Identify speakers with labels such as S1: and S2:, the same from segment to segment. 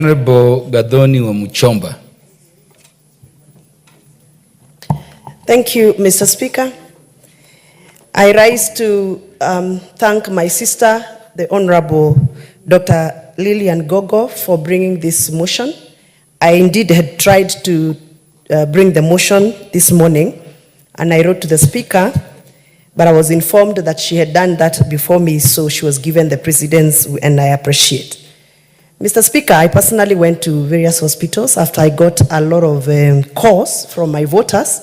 S1: Honorable Gathoni Wamuchuomba.
S2: Thank you, Mr. Speaker. I rise to thank my sister, the Honorable Dr. Lilian Gogo, for bringing this motion. I indeed had tried to bring the motion this morning, and I wrote to the Speaker, but I was informed that she had done that before me, so she was given the precedence, and I appreciate. Mr. Speaker, I personally went to various hospitals after I got a lot of calls from my voters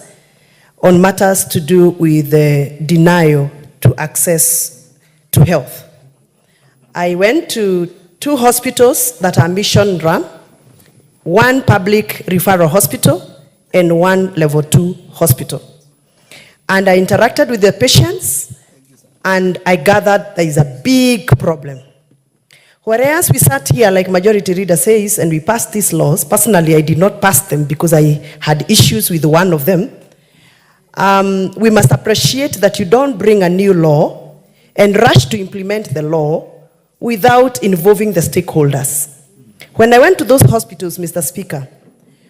S2: on matters to do with the denial to access to health. I went to 2 hospitals that are mission run, 1 public referral hospital and 1 level 2 hospital. And I interacted with the patients and I gathered there is a big problem. Whereas we sat here, like Majority Leader says, and we passed these laws, personally I did not pass them because I had issues with one of them. We must appreciate that you don't bring a new law and rush to implement the law without involving the stakeholders. When I went to those hospitals, Mr. Speaker,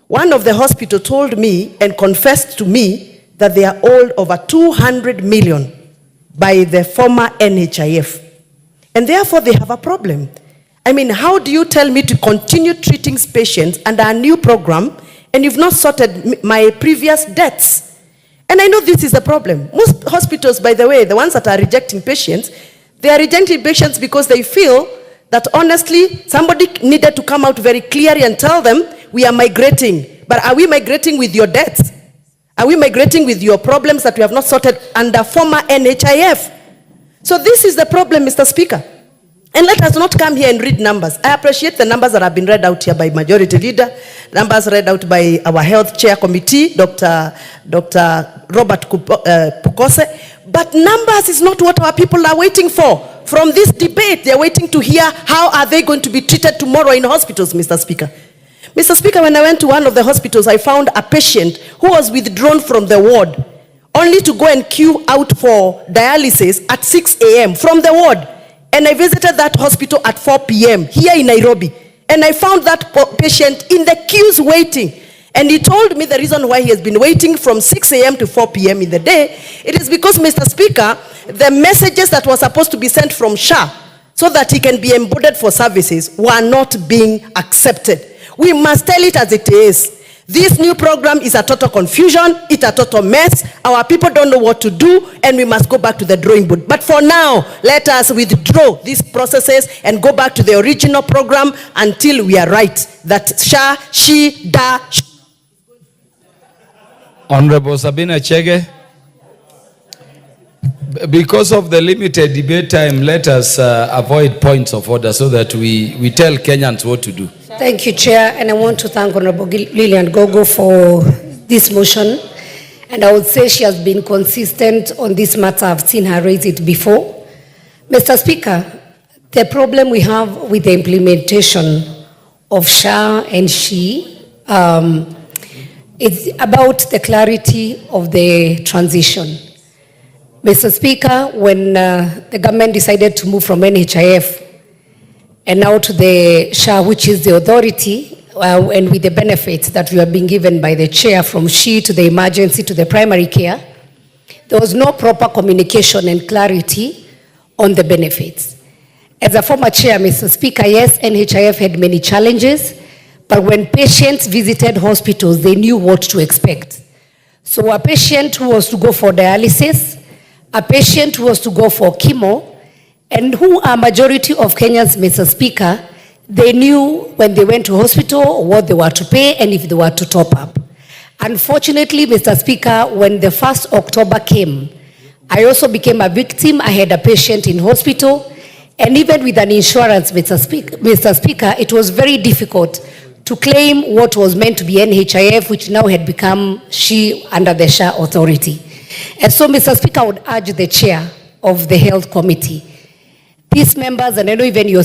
S2: one of the hospitals told me and confessed to me that they are owed over 200 million by the former NHIF. And therefore they have a problem. I mean, how do you tell me to continue treating patients under a new program and you've not sorted my previous debts? And I know this is a problem. Most hospitals, by the way, the ones that are rejecting patients, they are rejecting patients because they feel that honestly, somebody needed to come out very clearly and tell them, we are migrating. But are we migrating with your debts? Are we migrating with your problems that we have not sorted under former NHIF? So this is the problem, Mr. Speaker. And let us not come here and read numbers. I appreciate the numbers that have been read out here by Majority Leader, numbers read out by our Health Chair Committee, Dr. Robert Pukose. But numbers is not what our people are waiting for. From this debate, they are waiting to hear how are they going to be treated tomorrow in hospitals, Mr. Speaker. Mr. Speaker, when I went to one of the hospitals, I found a patient who was withdrawn from the ward, only to go and queue out for dialysis at 6 a.m. from the ward. And I visited that hospital at 4 p.m. here in Nairobi. And I found that patient in the queues waiting. And he told me the reason why he has been waiting from 6 a.m. to 4 p.m. in the day, it is because, Mr. Speaker, the messages that were supposed to be sent from SHA so that he can be embodied for services were not being accepted. We must tell it as it is. This new program is a total confusion, it's a total mess. Our people don't know what to do, and we must go back to the drawing board. But for now, let us withdraw these processes and go back to the original program until we are right. That SHA, she, da, sh.
S1: Honorable Sabina Chege. Because of the limited debate time, let us avoid points of order so that we tell Kenyans what to do.
S3: Thank you, Chair, and I want to thank Honorable Lilian Gogo for this motion. And I would say she has been consistent on this matter. I've seen her raise it before. Mr. Speaker, the problem we have with the implementation of SHA and SHE is about the clarity of the transition. Mr. Speaker, when the government decided to move from NHIF and now to the SHA, which is the authority, and with the benefits that we are being given by the chair, from SHE to the emergency to the primary care, there was no proper communication and clarity on the benefits. As a former chair, Mr. Speaker, yes, NHIF had many challenges, but when patients visited hospitals, they knew what to expect. So a patient who was to go for dialysis, a patient who was to go for chemo, and who are majority of Kenyans, Mr. Speaker, they knew when they went to hospital what they were to pay and if they were to top up. Unfortunately, Mr. Speaker, when the 1st October came, I also became a victim. I had a patient in hospital, and even with an insurance, Mr. Speaker, it was very difficult to claim what was meant to be NHIF, which now had become SHE under the SHA authority. And so, Mr. Speaker, I would urge the chair of the Health Committee, these members, and I know even your